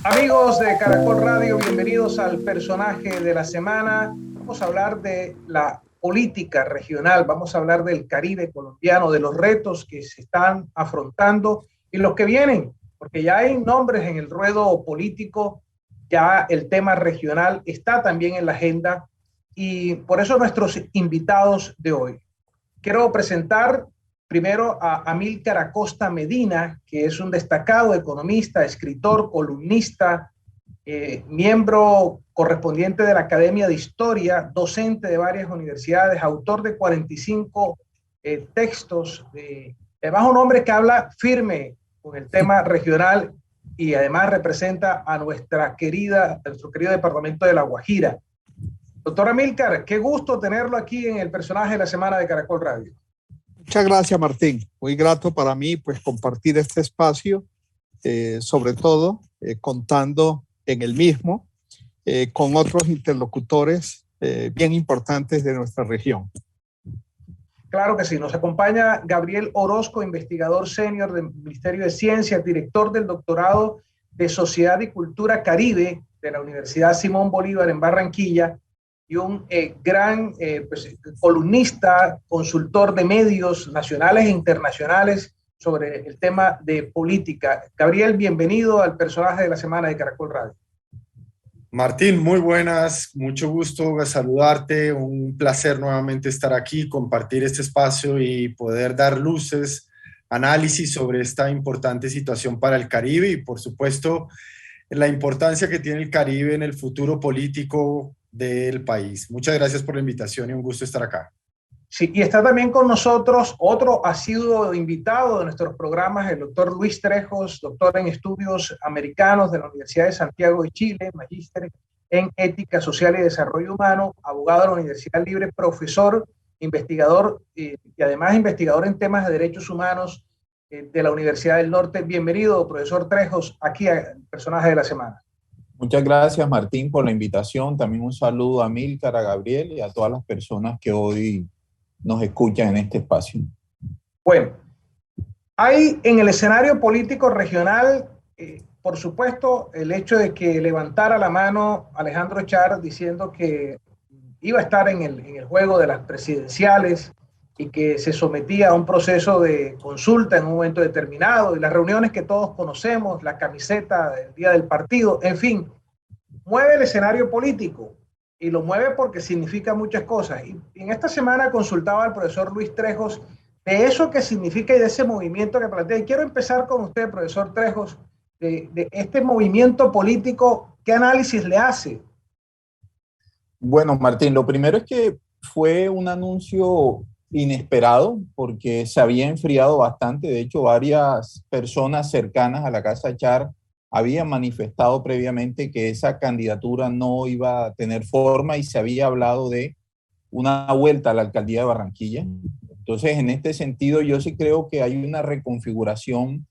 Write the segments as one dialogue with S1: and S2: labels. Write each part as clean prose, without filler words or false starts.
S1: Amigos de Caracol Radio, bienvenidos al personaje de la semana. Vamos a hablar de la política regional, vamos a hablar del Caribe colombiano, de los retos que se están afrontando y los que vienen, porque ya hay nombres en el ruedo político, ya el tema regional está también en la agenda y por eso nuestros invitados de hoy. Quiero presentar primero a Amílcar Acosta Medina, que es un destacado economista, escritor, columnista, miembro correspondiente de la Academia de Historia, docente de varias universidades, autor de 45 textos. Además, un hombre que habla firme con el tema regional y además representa a nuestro querido departamento de La Guajira. Doctor Amílcar, qué gusto tenerlo aquí en el personaje de la semana de Caracol Radio.
S2: Muchas gracias, Martín. Muy grato para mí pues compartir este espacio, sobre todo contando en el mismo con otros interlocutores bien importantes de nuestra región.
S1: Claro que sí. Nos acompaña Gabriel Orozco, investigador senior del Ministerio de Ciencias, director del doctorado de Sociedad y Cultura Caribe de la Universidad Simón Bolívar en Barranquilla, y un gran columnista, consultor de medios nacionales e internacionales sobre el tema de política. Gabriel, bienvenido al personaje de la semana de Caracol Radio.
S3: Martín, muy buenas, mucho gusto saludarte, un placer nuevamente estar aquí, compartir este espacio y poder dar luces, análisis sobre esta importante situación para el Caribe y por supuesto la importancia que tiene el Caribe en el futuro político del país. Muchas gracias por la invitación y un gusto estar acá.
S1: Sí, y está también con nosotros otro asiduo invitado de nuestros programas, el doctor Luis Trejos, doctor en estudios americanos de la Universidad de Santiago de Chile, magíster en ética social y desarrollo humano, abogado de la Universidad Libre, profesor, investigador y además investigador en temas de derechos humanos de la Universidad del Norte. Bienvenido, profesor Trejos, aquí al personaje de la semana.
S4: Muchas gracias, Martín, por la invitación. También un saludo a Amílcar, a Gabriel y a todas las personas que hoy nos escuchan en este espacio.
S1: Bueno, hay en el escenario político regional, por supuesto, el hecho de que levantara la mano Alejandro Char diciendo que iba a estar en el juego de las presidenciales y que se sometía a un proceso de consulta en un momento determinado, y las reuniones que todos conocemos, la camiseta del día del partido, en fin, mueve el escenario político y lo mueve porque significa muchas cosas. Y en esta semana consultaba al profesor Luis Trejos de eso que significa y de ese movimiento que plantea. Y quiero empezar con usted, profesor Trejos, de este movimiento político. ¿Qué análisis le hace?
S4: Bueno, Martín, lo primero es que fue un anuncio inesperado porque se había enfriado bastante. De hecho, varias personas cercanas a la Casa Char habían manifestado previamente que esa candidatura no iba a tener forma y se había hablado de una vuelta a la alcaldía de Barranquilla. Entonces, en este sentido, yo sí creo que hay una reconfiguración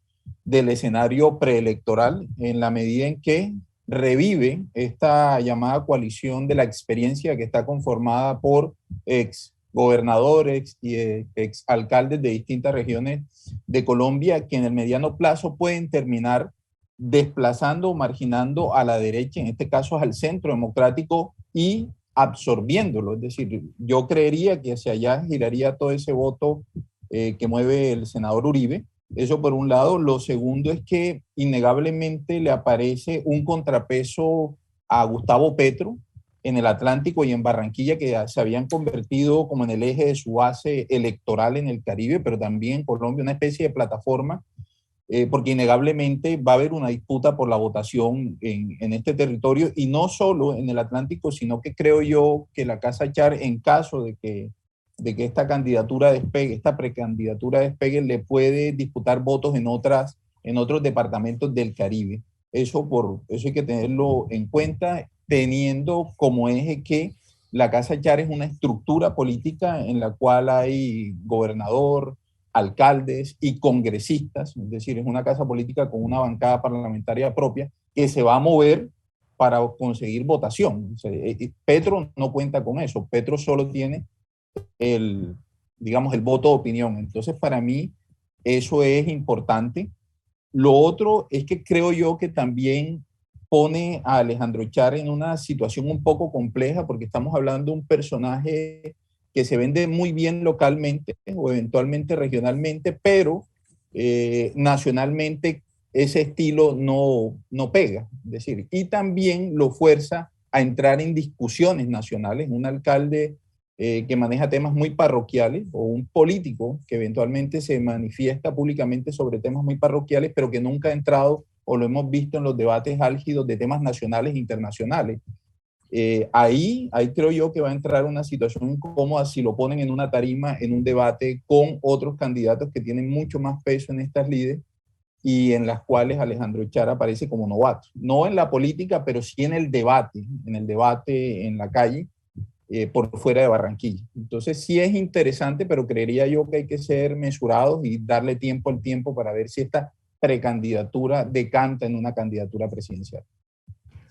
S4: del escenario preelectoral en la medida en que revive esta llamada coalición de la experiencia que está conformada por ex gobernadores y ex alcaldes de distintas regiones de Colombia que en el mediano plazo pueden terminar desplazando o marginando a la derecha, en este caso al centro democrático, y absorbiéndolo. Es decir, yo creería que hacia allá giraría todo ese voto que mueve el senador Uribe. Eso por un lado. Lo segundo es que innegablemente le aparece un contrapeso a Gustavo Petro en el Atlántico y en Barranquilla, que se habían convertido como en el eje de su base electoral en el Caribe, pero también en Colombia, una especie de plataforma, porque innegablemente va a haber una disputa por la votación en este territorio, y no solo en el Atlántico, sino que creo yo que la Casa Char, en caso de que esta candidatura despegue, esta precandidatura despegue, le puede disputar votos en otros departamentos del Caribe. Eso hay que tenerlo en cuenta, teniendo como eje que la Casa Char es una estructura política en la cual hay gobernador, alcaldes y congresistas, es decir, es una casa política con una bancada parlamentaria propia que se va a mover para conseguir votación. O sea, Petro no cuenta con eso, Petro solo tiene el voto de opinión. Entonces, para mí, Eso es importante. Lo otro es que creo yo que también pone a Alejandro Char en una situación un poco compleja porque estamos hablando de un personaje que se vende muy bien localmente o eventualmente regionalmente, pero nacionalmente ese estilo no pega. Es decir, y también lo fuerza a entrar en discusiones nacionales. Un alcalde que maneja temas muy parroquiales o un político que eventualmente se manifiesta públicamente sobre temas muy parroquiales, pero que nunca ha entrado o lo hemos visto en los debates álgidos de temas nacionales e internacionales. Ahí creo yo que va a entrar una situación incómoda si lo ponen en una tarima, en un debate con otros candidatos que tienen mucho más peso en estas lides y en las cuales Alejandro Char aparece como novato. No en la política, pero sí en el debate en la calle, por fuera de Barranquilla. Entonces sí es interesante, pero creería yo que hay que ser mesurados y darle tiempo al tiempo para ver si esta precandidatura decanta en una candidatura presidencial.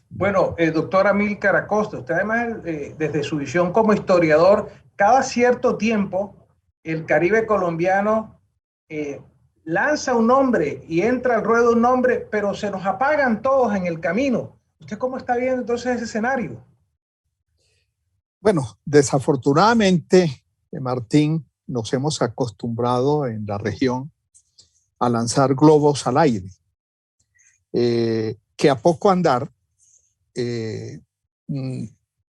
S1: Bueno, doctor Amílcar Acosta, usted además, desde su visión como historiador, cada cierto tiempo el Caribe colombiano lanza un nombre y entra al ruedo un nombre, pero se nos apagan todos en el camino. ¿Usted cómo está viendo entonces ese escenario?
S2: Bueno, desafortunadamente, Martín, nos hemos acostumbrado en la región a lanzar globos al aire, que a poco andar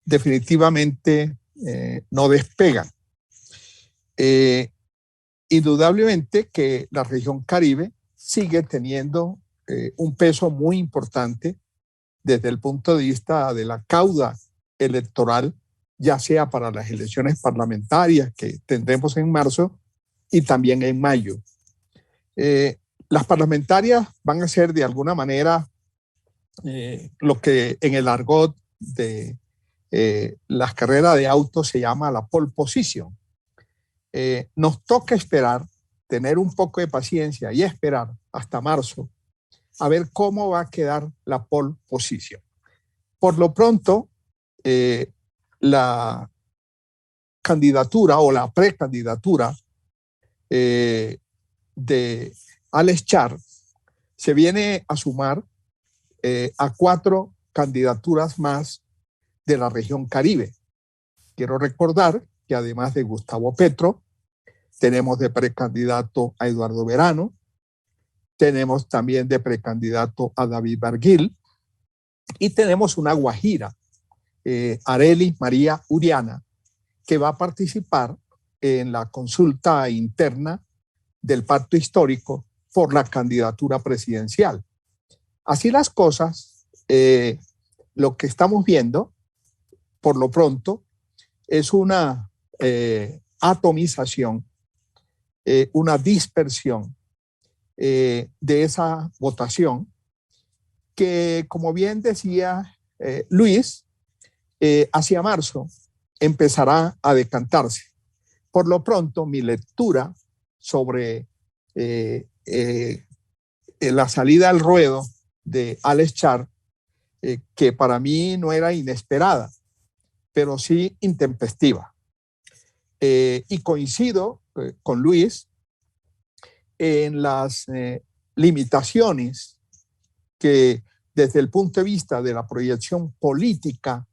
S2: definitivamente no despegan. Indudablemente que la región Caribe sigue teniendo un peso muy importante desde el punto de vista de la cauda electoral, ya sea para las elecciones parlamentarias que tendremos en marzo y también en mayo. Las parlamentarias van a ser de alguna manera lo que en el argot de las carreras de autos se llama la pole position. Nos toca esperar, tener un poco de paciencia y esperar hasta marzo a ver cómo va a quedar la pole position. Por lo pronto, la candidatura o la precandidatura de Alex Char se viene a sumar a 4 candidaturas más de la región Caribe. Quiero recordar que además de Gustavo Petro, tenemos de precandidato a Eduardo Verano, tenemos también de precandidato a David Barguil y tenemos una guajira, Arely María Uriana, que va a participar en la consulta interna del pacto histórico por la candidatura presidencial. Así las cosas, lo que estamos viendo, por lo pronto, es una atomización, una dispersión de esa votación que, como bien decía Luis, hacia marzo empezará a decantarse. Por lo pronto, mi lectura sobre la salida al ruedo de Alex Char, que para mí no era inesperada, pero sí intempestiva. Y coincido con Luis en las limitaciones que desde el punto de vista de la proyección política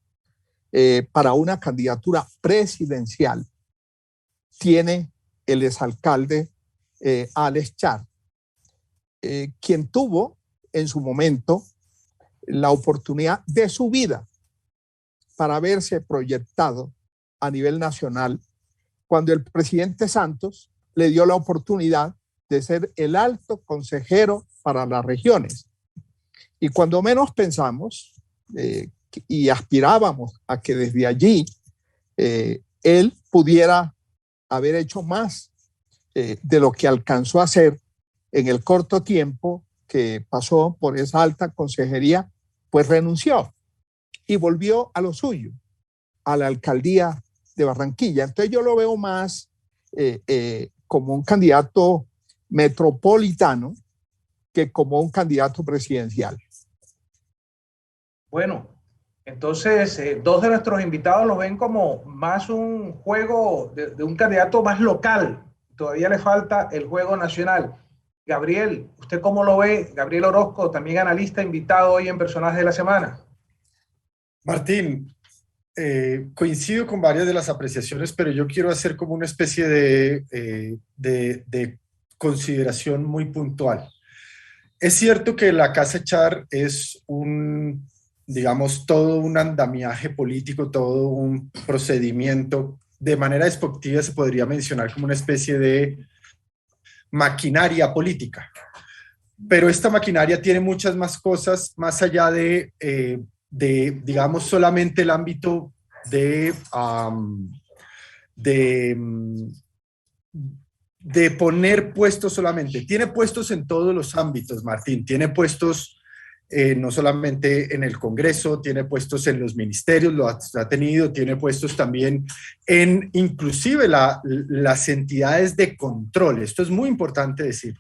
S2: para una candidatura presidencial tiene el exalcalde Alex Char, quien tuvo en su momento la oportunidad de su vida para verse proyectado a nivel nacional cuando el presidente Santos le dio la oportunidad de ser el alto consejero para las regiones. Y cuando menos pensamos y aspirábamos a que desde allí él pudiera haber hecho más de lo que alcanzó a hacer en el corto tiempo que pasó por esa alta consejería, pues renunció y volvió a lo suyo, a la alcaldía de Barranquilla. Entonces yo lo veo más como un candidato metropolitano que como un candidato presidencial.
S1: Bueno, entonces 2 de nuestros invitados lo ven como más un juego de un candidato más local. todavía le falta el juego nacional. Gabriel, ¿usted cómo lo ve? Gabriel Orozco, también analista invitado hoy en Personaje de la Semana.
S3: Martín, coincido con varias de las apreciaciones, pero yo quiero hacer como una especie de consideración muy puntual. Es cierto que la Casa Char es digamos, todo un andamiaje político, todo un procedimiento. De manera despectiva se podría mencionar como una especie de maquinaria política. Pero esta maquinaria tiene muchas más cosas más allá digamos, solamente el ámbito de poner puestos solamente. Tiene puestos en todos los ámbitos, Martín. Tiene puestos no solamente en el Congreso, tiene puestos en los ministerios, lo ha tenido, tiene puestos también en inclusive las entidades de control. Esto es muy importante decir.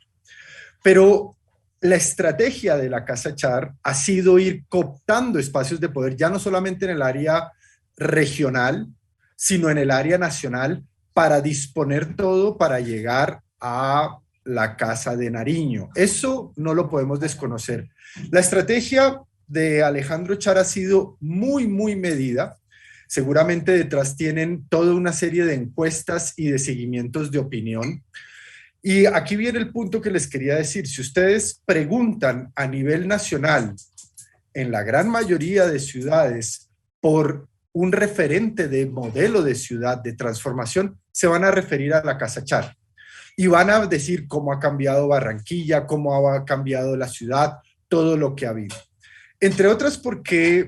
S3: Pero la estrategia de la Casa Char ha sido ir cooptando espacios de poder, ya no solamente en el área regional, sino en el área nacional, para disponer todo para llegar a la Casa de Nariño. Eso no lo podemos desconocer. La estrategia de Alejandro Char ha sido muy, muy medida. Seguramente detrás tienen toda una serie de encuestas y de seguimientos de opinión. Y aquí viene el punto que les quería decir. Si ustedes preguntan a nivel nacional, en la gran mayoría de ciudades, por un referente de modelo de ciudad, de transformación, se van a referir a la Casa Char. Y van a decir cómo ha cambiado Barranquilla, cómo ha cambiado la ciudad, todo lo que ha habido. Entre otras porque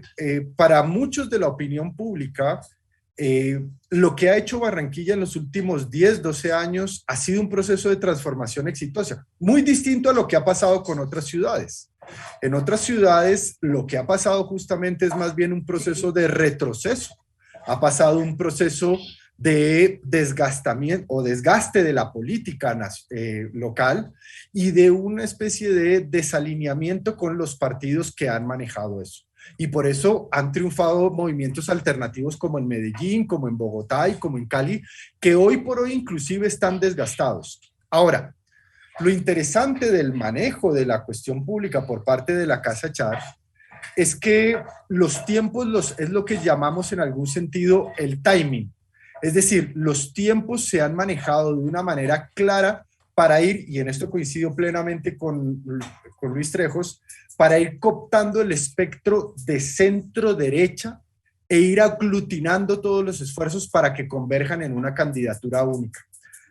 S3: para muchos de la opinión pública, lo que ha hecho Barranquilla en los últimos 10, 12 años ha sido un proceso de transformación exitosa, muy distinto a lo que ha pasado con otras ciudades. En otras ciudades lo que ha pasado justamente es más bien un proceso de retroceso. Ha pasado un proceso de desgastamiento o desgaste de la política local y de una especie de desalineamiento con los partidos que han manejado eso. Y por eso han triunfado movimientos alternativos como en Medellín, como en Bogotá y como en Cali, que hoy por hoy inclusive están desgastados. Ahora, lo interesante del manejo de la cuestión pública por parte de la Casa Char es que los tiempos es lo que llamamos en algún sentido el timing. Es decir, los tiempos se han manejado de una manera clara para ir, y en esto coincido plenamente con Luis Trejos, para ir cooptando el espectro de centro-derecha e ir aglutinando todos los esfuerzos para que converjan en una candidatura única.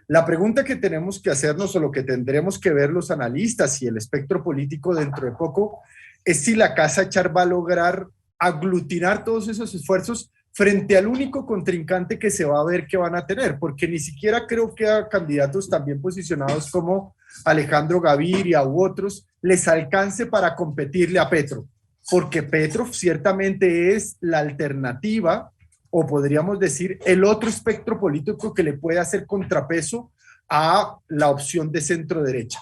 S3: La pregunta que tenemos que hacernos, o lo que tendremos que ver los analistas y el espectro político dentro de poco, es si la Casa Char va a lograr aglutinar todos esos esfuerzos frente al único contrincante que se va a ver que van a tener, porque ni siquiera creo que a candidatos también posicionados como Alejandro Gaviria u otros les alcance para competirle a Petro, porque Petro ciertamente es la alternativa, o podríamos decir el otro espectro político que le puede hacer contrapeso a la opción de centro derecha.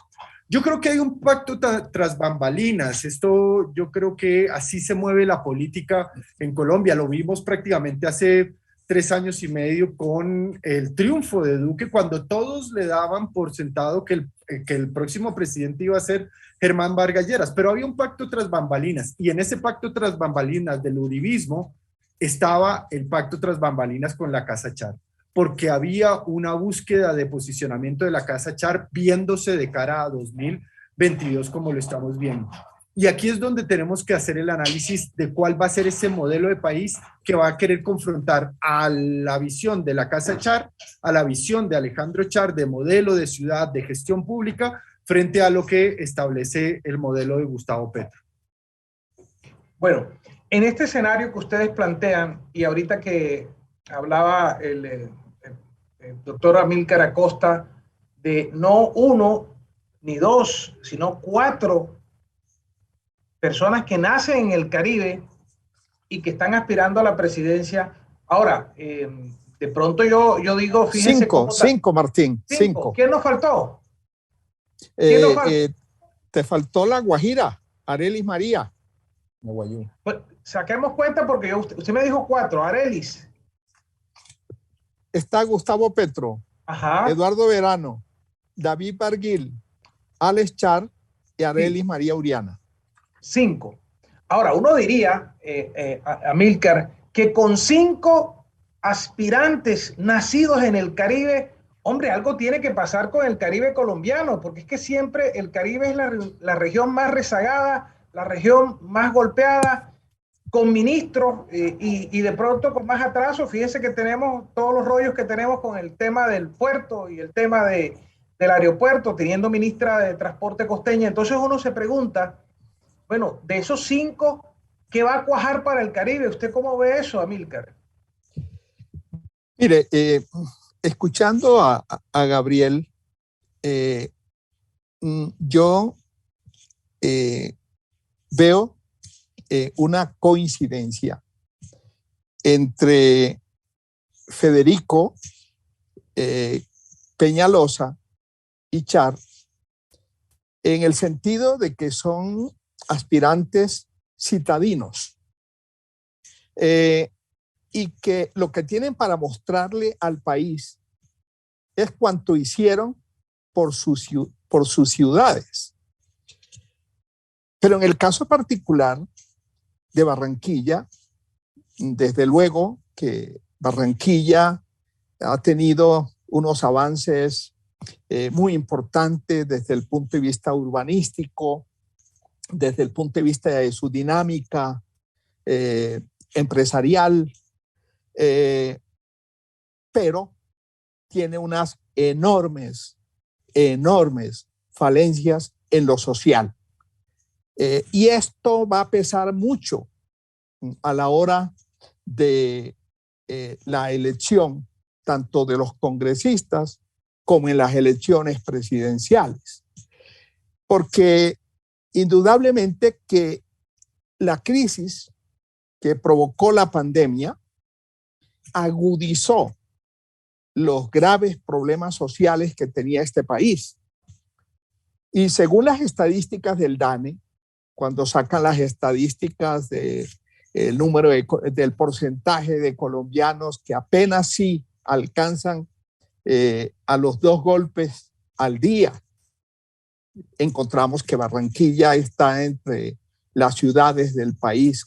S3: Yo creo que hay un pacto tras bambalinas. Esto yo creo que así se mueve la política en Colombia. Lo vimos prácticamente hace 3 años y medio con el triunfo de Duque, cuando todos le daban por sentado que el próximo presidente iba a ser Germán Vargas Lleras. Pero había un pacto tras bambalinas, y en ese pacto tras bambalinas del uribismo estaba el pacto tras bambalinas con la Casa Char, porque había una búsqueda de posicionamiento de la Casa Char viéndose de cara a 2022 como lo estamos viendo. Y aquí es donde tenemos que hacer el análisis de cuál va a ser ese modelo de país que va a querer confrontar a la visión de la Casa Char, a la visión de Alejandro Char de modelo de ciudad, de gestión pública, frente a lo que establece el modelo de Gustavo Petro.
S1: Bueno, en este escenario que ustedes plantean, y ahorita que hablaba el doctor Amílcar Acosta de no 1 ni 2, sino 4 personas que nacen en el Caribe y que están aspirando a la presidencia. Ahora, de pronto yo digo, fíjense.
S2: 5, Martín, 5.
S1: ¿Quién nos faltó?
S2: Te faltó la Guajira, Arelis María.
S1: Pues, saquemos cuenta porque usted me dijo 4, Arelis.
S2: Está Gustavo Petro,
S1: Ajá.
S2: Eduardo Verano, David Barguil, Alex Char y Arelis María Uriana.
S1: 5. Ahora, uno diría, Amílcar, que con 5 aspirantes nacidos en el Caribe, hombre, algo tiene que pasar con el Caribe colombiano, porque es que siempre el Caribe es la región más rezagada, la región más golpeada, con ministros y de pronto con más atraso. Fíjense que tenemos todos los rollos que tenemos con el tema del puerto y el tema del aeropuerto, teniendo ministra de Transporte costeña. Entonces uno se pregunta, bueno, de esos 5, ¿qué va a cuajar para el Caribe? ¿Usted cómo ve eso, Amílcar?
S2: Mire, escuchando a Gabriel, yo veo una coincidencia entre Federico Peñalosa y Char en el sentido de que son aspirantes citadinos y que lo que tienen para mostrarle al país es cuanto hicieron por sus ciudades. Pero en el caso particular de Barranquilla, desde luego que Barranquilla ha tenido unos avances muy importantes desde el punto de vista urbanístico, desde el punto de vista de su dinámica empresarial, pero tiene unas enormes falencias en lo social. Y esto va a pesar mucho a la hora de la elección, tanto de los congresistas como en las elecciones presidenciales. Porque indudablemente que la crisis que provocó la pandemia agudizó los graves problemas sociales que tenía este país. Y según las estadísticas del DANE, cuando sacan las estadísticas del número del porcentaje de colombianos que apenas sí alcanzan a los 2 golpes al día, encontramos que Barranquilla está entre las ciudades del país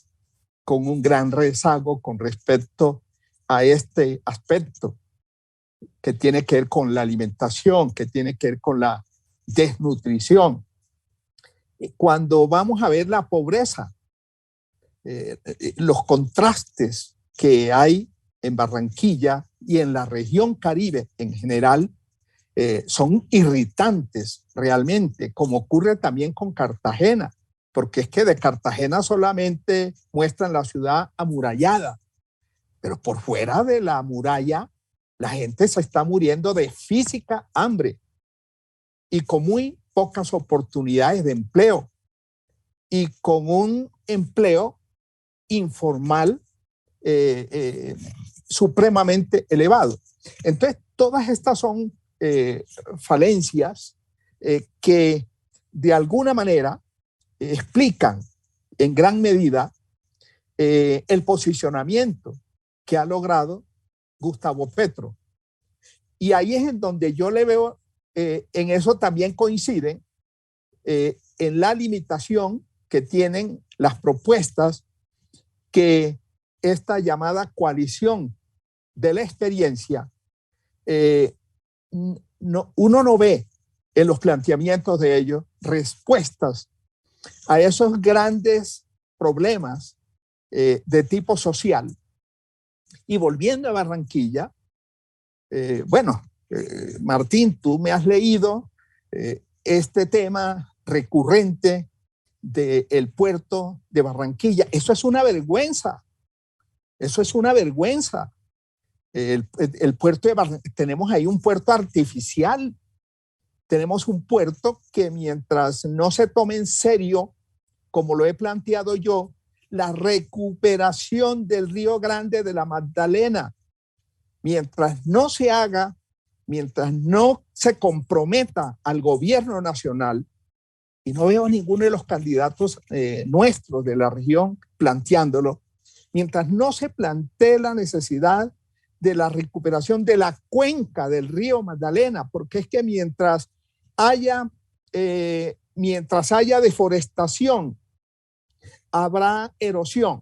S2: con un gran rezago con respecto a este aspecto que tiene que ver con la alimentación, que tiene que ver con la desnutrición. Cuando vamos a ver la pobreza, los contrastes que hay en Barranquilla y en la región Caribe en general son irritantes realmente, como ocurre también con Cartagena, porque es que de Cartagena solamente muestran la ciudad amurallada, pero por fuera de la muralla la gente se está muriendo de física hambre y con muy pocas oportunidades de empleo y con un empleo informal supremamente elevado. Entonces, todas estas son falencias que de alguna manera explican en gran medida el posicionamiento que ha logrado Gustavo Petro. Y ahí es en donde yo le veo, en eso también coinciden, en la limitación que tienen las propuestas que esta llamada coalición de la experiencia, uno no ve en los planteamientos de ellos respuestas a esos grandes problemas de tipo social. Y volviendo a Barranquilla, Martín, tú me has leído este tema recurrente del puerto de Barranquilla. Eso es una vergüenza. Eso es una vergüenza. El puerto de Barranquilla, tenemos ahí un puerto artificial. Tenemos un puerto que mientras no se tome en serio, como lo he planteado yo, la recuperación del Río Grande de la Magdalena, mientras no se haga, mientras no se comprometa al gobierno nacional, y no veo a ninguno de los candidatos nuestros de la región planteándolo, mientras no se plantee la necesidad de la recuperación de la cuenca del río Magdalena, porque es que mientras mientras haya deforestación, habrá erosión.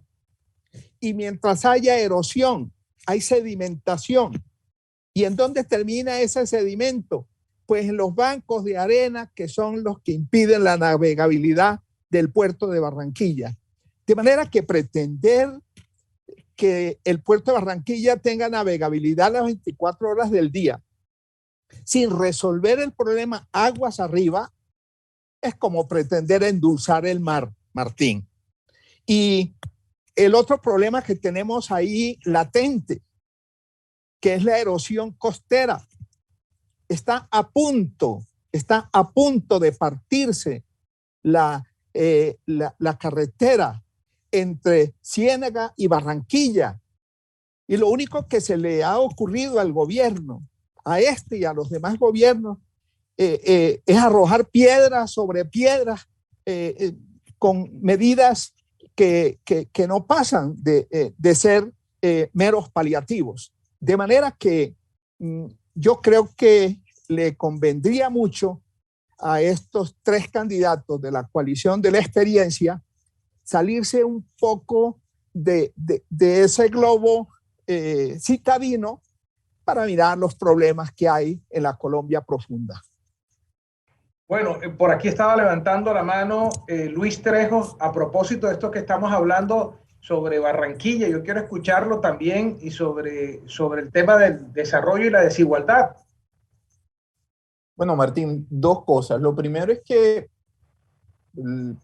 S2: Y mientras haya erosión, hay sedimentación. ¿Y en dónde termina ese sedimento? Pues en los bancos de arena, que son los que impiden la navegabilidad del puerto de Barranquilla. De manera que pretender que el puerto de Barranquilla tenga navegabilidad las 24 horas del día, sin resolver el problema aguas arriba, es como pretender endulzar el mar, Martín. Y el otro problema que tenemos ahí latente, que es la erosión costera, está a punto de partirse la carretera entre Ciénaga y Barranquilla. Y lo único que se le ha ocurrido al gobierno, a este y a los demás gobiernos, es arrojar piedras sobre piedras con medidas que no pasan de ser meros paliativos. De manera que yo creo que le convendría mucho a estos tres candidatos de la coalición de la experiencia salirse un poco de ese globo citadino para mirar los problemas que hay en la Colombia profunda.
S1: Bueno, por aquí estaba levantando la mano Luis Trejo a propósito de esto que estamos hablando sobre Barranquilla. Yo quiero escucharlo también y sobre el tema del desarrollo y la desigualdad.
S4: Bueno, Martín, dos cosas. Lo primero es que el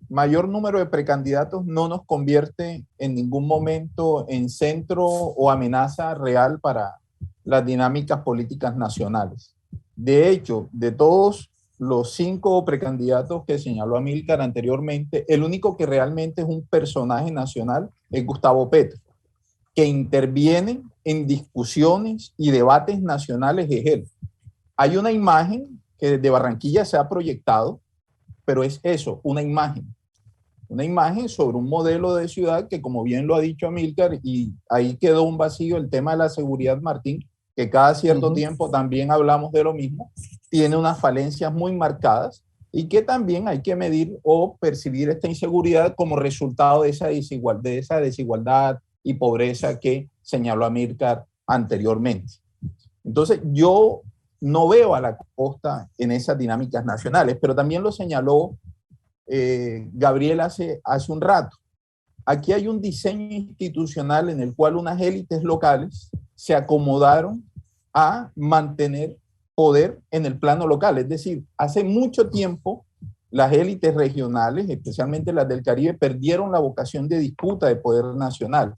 S4: mayor número de precandidatos no nos convierte en ningún momento en centro o amenaza real para las dinámicas políticas nacionales. De hecho, de todos los 5 precandidatos que señaló Amílcar anteriormente, el único que realmente es un personaje nacional es Gustavo Petro, que interviene en discusiones y debates nacionales es él. Hay una imagen que desde Barranquilla se ha proyectado, pero es eso, una imagen sobre un modelo de ciudad que, como bien lo ha dicho Amílcar, y ahí quedó un vacío el tema de la seguridad, Martín, que cada cierto tiempo también hablamos de lo mismo, tiene unas falencias muy marcadas y que también hay que medir o percibir esta inseguridad como resultado de esa desigualdad y pobreza que señaló Amílcar anteriormente. Entonces, yo no veo a la costa en esas dinámicas nacionales, pero también lo señaló Gabriel hace un rato. Aquí hay un diseño institucional en el cual unas élites locales se acomodaron a mantener poder en el plano local. Es decir, hace mucho tiempo las élites regionales, especialmente las del Caribe, perdieron la vocación de disputa de poder nacional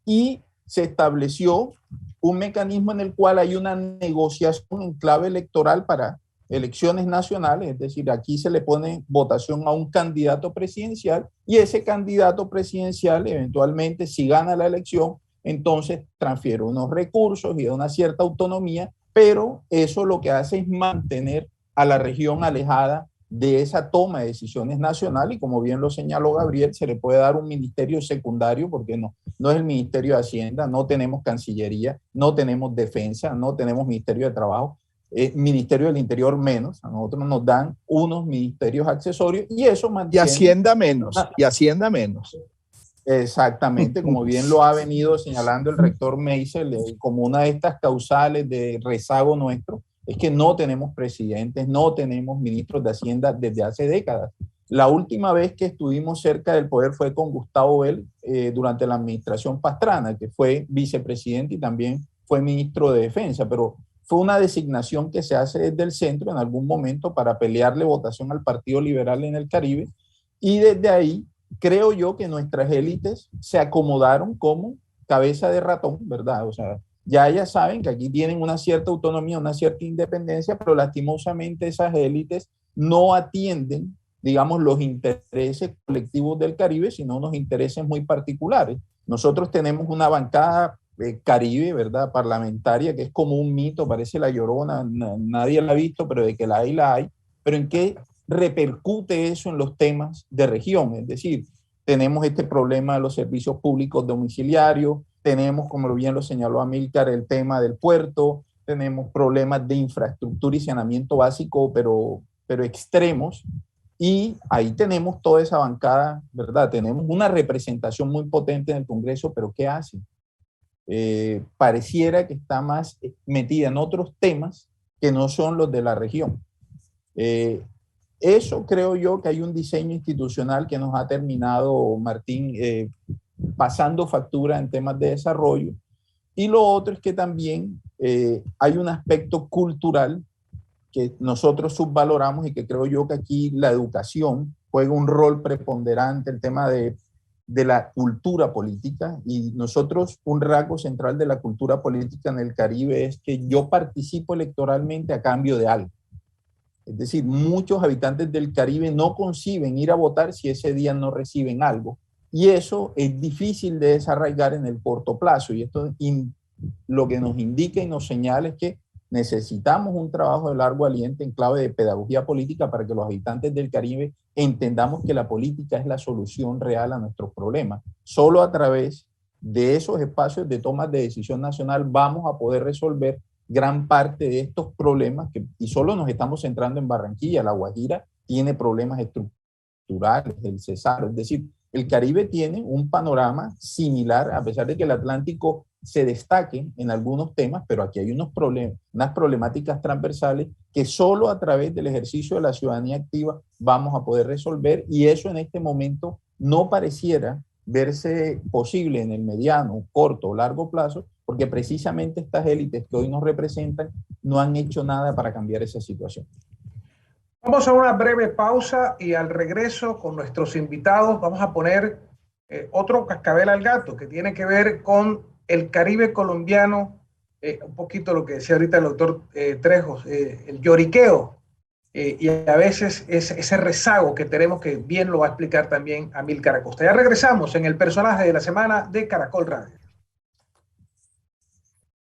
S4: y se estableció un mecanismo en el cual hay una negociación en clave electoral para elecciones nacionales, es decir, aquí se le pone votación a un candidato presidencial y ese candidato presidencial eventualmente, si gana la elección, entonces transfiere unos recursos y da una cierta autonomía, pero eso lo que hace es mantener a la región alejada de esa toma de decisiones nacionales y, como bien lo señaló Gabriel, se le puede dar un ministerio secundario porque no es el Ministerio de Hacienda, no tenemos Cancillería, no tenemos Defensa, no tenemos Ministerio de Trabajo, Ministerio del Interior menos, a nosotros nos dan unos ministerios accesorios y eso mantiene...
S2: Y Hacienda menos.
S4: Exactamente, como bien lo ha venido señalando el rector Meisel, como una de estas causales de rezago nuestro, es que no tenemos presidentes, no tenemos ministros de Hacienda desde hace décadas. La última vez que estuvimos cerca del poder fue con Gustavo Bell durante la administración Pastrana, que fue vicepresidente y también fue ministro de Defensa, pero fue una designación que se hace desde el centro en algún momento para pelearle votación al Partido Liberal en el Caribe, y desde ahí creo yo que nuestras élites se acomodaron como cabeza de ratón, ¿verdad? O sea, ya saben que aquí tienen una cierta autonomía, una cierta independencia, pero lastimosamente esas élites no atienden, digamos, los intereses colectivos del Caribe, sino unos intereses muy particulares. Nosotros tenemos una bancada Caribe, ¿verdad?, parlamentaria, que es como un mito, parece la Llorona, nadie la ha visto, pero de que la hay, pero ¿en qué repercute eso en los temas de región? Es decir, tenemos este problema de los servicios públicos domiciliarios, tenemos, como bien lo señaló Amílcar, el tema del puerto, tenemos problemas de infraestructura y saneamiento básico, pero extremos, y ahí tenemos toda esa bancada, ¿verdad? Tenemos una representación muy potente en el Congreso, pero ¿qué hace? Pareciera que está más metida en otros temas que no son los de la región. Eso creo yo que hay un diseño institucional que nos ha terminado, Martín, pasando factura en temas de desarrollo. Y lo otro es que también hay un aspecto cultural que nosotros subvaloramos y que creo yo que aquí la educación juega un rol preponderante, el tema de la cultura política. Y nosotros, un rasgo central de la cultura política en el Caribe es que yo participo electoralmente a cambio de algo. Es decir, muchos habitantes del Caribe no conciben ir a votar si ese día no reciben algo. Y eso es difícil de desarraigar en el corto plazo. Y esto lo que nos indica y nos señala es que necesitamos un trabajo de largo aliento en clave de pedagogía política para que los habitantes del Caribe entendamos que la política es la solución real a nuestros problemas. Solo a través de esos espacios de toma de decisión nacional vamos a poder resolver gran parte de estos problemas y solo nos estamos centrando en Barranquilla. La Guajira tiene problemas estructurales, el Cesar, es decir, el Caribe tiene un panorama similar, a pesar de que el Atlántico se destaque en algunos temas, pero aquí hay unas problemáticas transversales que solo a través del ejercicio de la ciudadanía activa vamos a poder resolver, y eso en este momento no pareciera verse posible en el mediano, corto o largo plazo, porque precisamente estas élites que hoy nos representan no han hecho nada para cambiar esa situación.
S1: Vamos a una breve pausa y al regreso con nuestros invitados vamos a poner otro cascabel al gato que tiene que ver con el Caribe colombiano, un poquito lo que decía ahorita el doctor Trejos, el lloriqueo y a veces ese rezago que tenemos, que bien lo va a explicar también Amílcar Acosta. Ya regresamos en el personaje de la semana de Caracol Radio.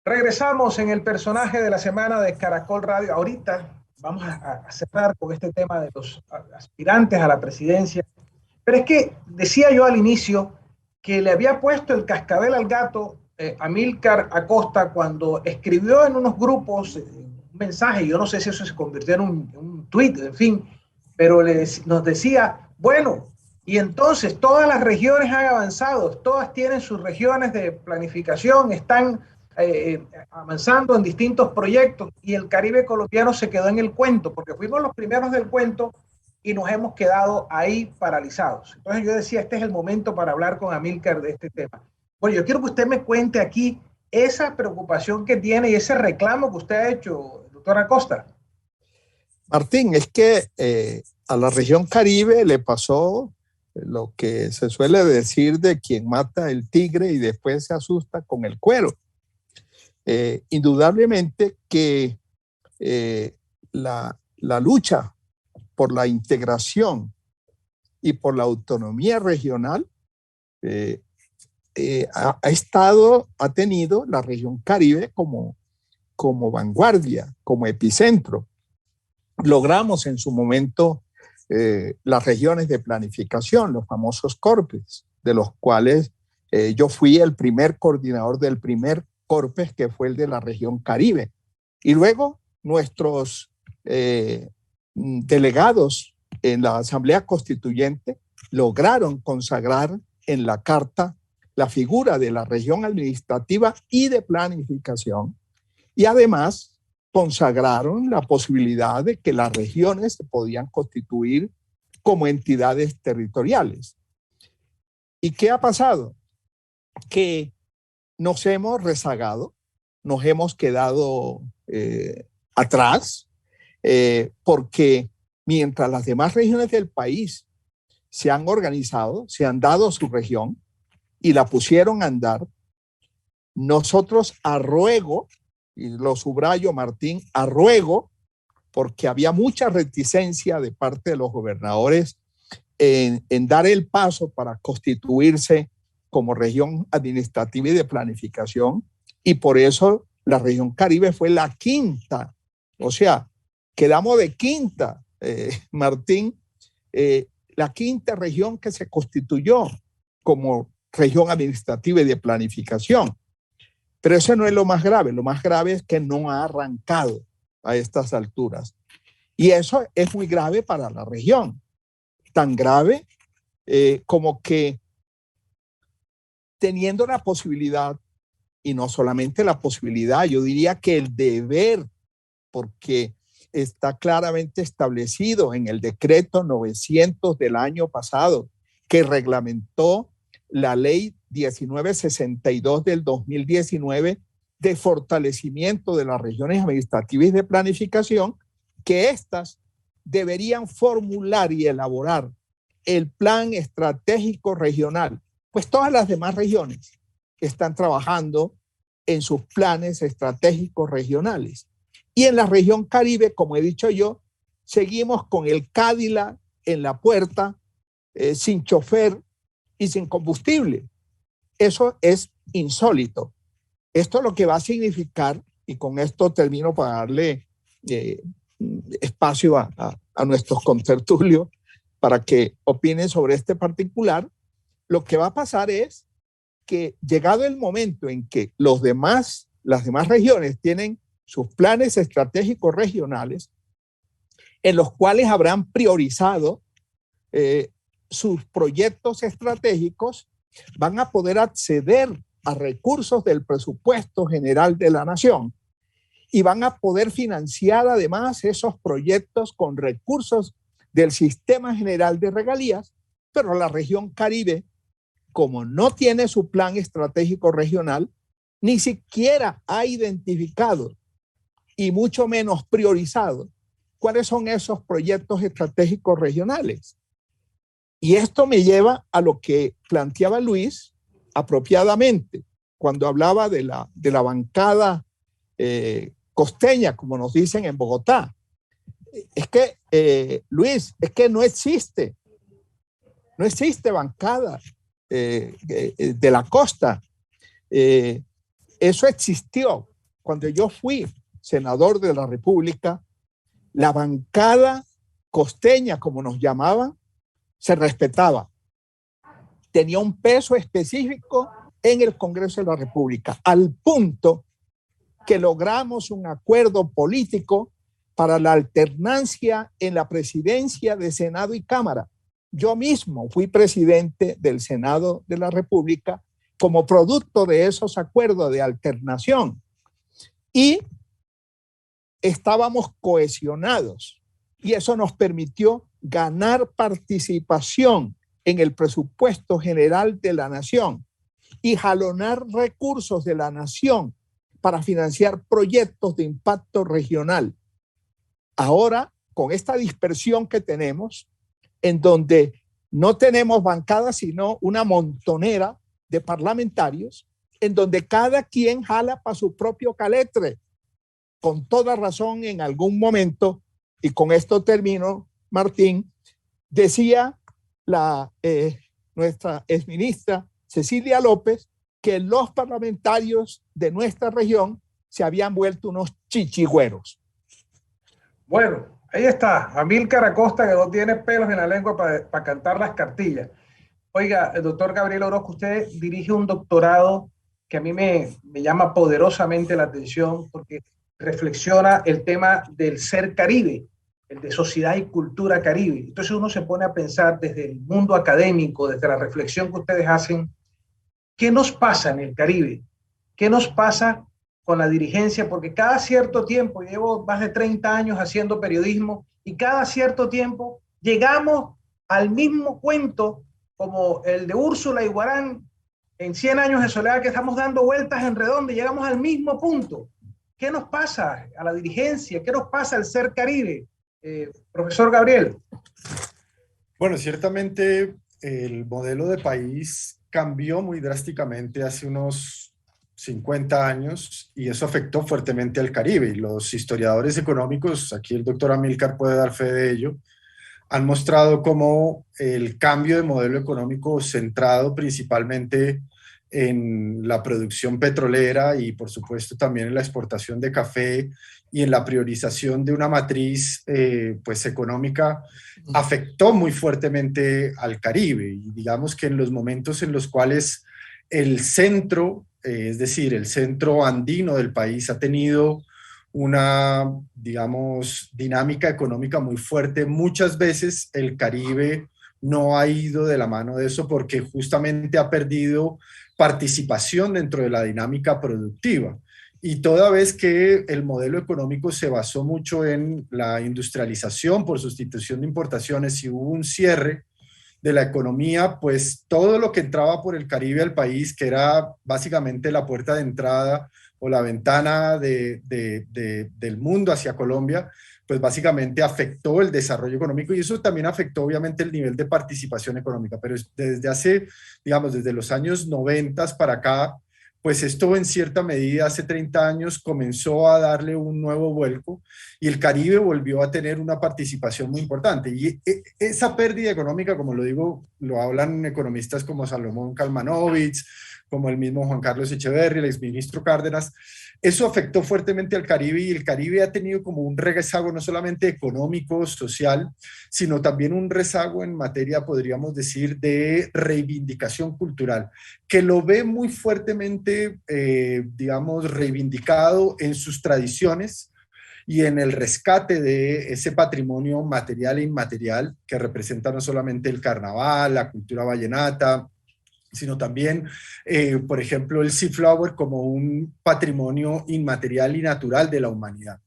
S1: Regresamos en el personaje de la semana de Caracol Radio. Ahorita vamos a cerrar con este tema de los aspirantes a la presidencia. Pero es que decía yo al inicio que le había puesto el cascabel al gato Amílcar Acosta cuando escribió en unos grupos un mensaje. Yo no sé si eso se convirtió en un tuit, en fin, pero nos decía, bueno, y entonces todas las regiones han avanzado, todas tienen sus regiones de planificación, están avanzando en distintos proyectos, y el Caribe colombiano se quedó en el cuento, porque fuimos los primeros del cuento y nos hemos quedado ahí paralizados. Entonces yo decía, este es el momento para hablar con Amílcar de este tema. Bueno, yo quiero que usted me cuente aquí esa preocupación que tiene y ese reclamo que usted ha hecho, doctor Acosta.
S2: Martín, es que a la región Caribe le pasó lo que se suele decir de quien mata el tigre y después se asusta con el cuero. Indudablemente que la lucha por la integración y por la autonomía regional ha tenido la región Caribe como vanguardia, como epicentro. Logramos en su momento las regiones de planificación, los famosos CORPES, de los cuales yo fui el primer coordinador del primer CORPES, que fue el de la región Caribe. Y luego nuestros delegados en la Asamblea Constituyente lograron consagrar en la Carta la figura de la región administrativa y de planificación, y además consagraron la posibilidad de que las regiones se podían constituir como entidades territoriales. ¿Y qué ha pasado? Que nos hemos rezagado, nos hemos quedado atrás, porque mientras las demás regiones del país se han organizado, se han dado su región y la pusieron a andar, nosotros a ruego, y lo subrayo, Martín, a ruego, porque había mucha reticencia de parte de los gobernadores en dar el paso para constituirse como región administrativa y de planificación, y por eso la región Caribe fue la quinta, o sea, quedamos de quinta, Martín, la quinta región que se constituyó como región administrativa y de planificación. Pero eso no es lo más grave. Lo más grave es que no ha arrancado a estas alturas. Y eso es muy grave para la región. Tan grave como que teniendo la posibilidad, y no solamente la posibilidad, yo diría que el deber, porque está claramente establecido en el decreto 900 del año pasado, que reglamentó la ley 1962 del 2019 de fortalecimiento de las regiones administrativas y de planificación, que éstas deberían formular y elaborar el plan estratégico regional. Pues todas las demás regiones están trabajando en sus planes estratégicos regionales. Y en la región Caribe, como he dicho yo, seguimos con el Cadillac en la puerta, sin chofer y sin combustible. Eso es insólito. Esto lo que va a significar, y con esto termino para darle espacio a nuestros contertulios para que opinen sobre este particular, lo que va a pasar es que llegado el momento en que las demás regiones tienen sus planes estratégicos regionales, en los cuales habrán priorizado sus proyectos estratégicos, van a poder acceder a recursos del presupuesto general de la nación y van a poder financiar además esos proyectos con recursos del Sistema General de Regalías, pero la región Caribe, como no tiene su plan estratégico regional, ni siquiera ha identificado y mucho menos priorizado cuáles son esos proyectos estratégicos regionales. Y esto me lleva a lo que planteaba Luis apropiadamente cuando hablaba de la bancada costeña, como nos dicen en Bogotá. Es que, Luis, es que no existe bancada de la costa. Eso existió cuando yo fui senador de la República. La bancada costeña, como nos llamaban, se respetaba. Tenía un peso específico en el Congreso de la República, al punto que logramos un acuerdo político para la alternancia en la presidencia de Senado y Cámara. Yo mismo fui presidente del Senado de la República como producto de esos acuerdos de alternación. Y estábamos cohesionados y eso nos permitió ganar participación en el presupuesto general de la nación y jalonar recursos de la nación para financiar proyectos de impacto regional. Ahora, con esta dispersión que tenemos, en donde no tenemos bancada, sino una montonera de parlamentarios, en donde cada quien jala para su propio caletre, con toda razón en algún momento, y con esto termino, Martín, decía nuestra exministra Cecilia López que los parlamentarios de nuestra región se habían vuelto unos chichigüeros.
S1: Bueno, ahí está, Amílcar Acosta, que no tiene pelos en la lengua para cantar las cartillas. Oiga, el doctor Gabriel Orozco, usted dirige un doctorado que a mí me llama poderosamente la atención porque reflexiona el tema del ser Caribe, el de sociedad y cultura Caribe. Entonces uno se pone a pensar desde el mundo académico, desde la reflexión que ustedes hacen, ¿qué nos pasa en el Caribe? ¿Qué nos pasa con la dirigencia? Porque cada cierto tiempo, llevo más de 30 años haciendo periodismo, y cada cierto tiempo llegamos al mismo cuento como el de Úrsula y Guarán en 100 años de soledad, que estamos dando vueltas en redondo y llegamos al mismo punto. ¿Qué nos pasa a la dirigencia? ¿Qué nos pasa al ser Caribe? Profesor Gabriel.
S3: Bueno, ciertamente el modelo de país cambió muy drásticamente hace unos 50 años y eso afectó fuertemente al Caribe. Y los historiadores económicos, aquí el doctor Amílcar puede dar fe de ello, han mostrado cómo el cambio de modelo económico centrado principalmente en la producción petrolera y por supuesto también en la exportación de café y en la priorización de una matriz pues económica afectó muy fuertemente al Caribe. Y digamos que en los momentos en los cuales el centro es decir, el centro andino del país ha tenido una, digamos, dinámica económica muy fuerte. Muchas veces el Caribe no ha ido de la mano de eso porque justamente ha perdido participación dentro de la dinámica productiva. Y toda vez que el modelo económico se basó mucho en la industrialización por sustitución de importaciones y hubo un cierre de la economía, pues todo lo que entraba por el Caribe al país, que era básicamente la puerta de entrada o la ventana del mundo hacia Colombia, pues básicamente afectó el desarrollo económico y eso también afectó obviamente el nivel de participación económica, pero desde hace, digamos, desde los años 90 para acá, pues esto en cierta medida hace 30 años comenzó a darle un nuevo vuelco y el Caribe volvió a tener una participación muy importante. Y esa pérdida económica, como lo digo, lo hablan economistas como Salomón Kalmanovich, como el mismo Juan Carlos Echeverri, el exministro Cárdenas, eso afectó fuertemente al Caribe y el Caribe ha tenido como un rezago no solamente económico, social, sino también un rezago en materia, podríamos decir, de reivindicación cultural, que lo ve muy fuertemente, digamos, reivindicado en sus tradiciones y en el rescate de ese patrimonio material e inmaterial que representa no solamente el carnaval, la cultura vallenata, sino también, por ejemplo, el Sea Flower como un patrimonio inmaterial y natural de la humanidad.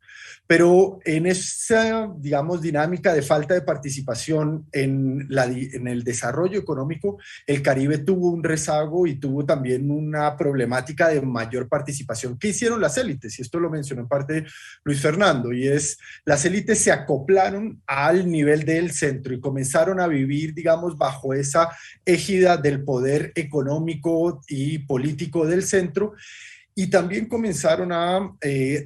S3: Pero en esa, digamos, dinámica de falta de participación en el desarrollo económico, el Caribe tuvo un rezago y tuvo también una problemática de mayor participación. ¿Qué hicieron las élites? Y esto lo mencionó en parte Luis Fernando, y es, las élites se acoplaron al nivel del centro y comenzaron a vivir, digamos, bajo esa égida del poder económico y político del centro, y también comenzaron a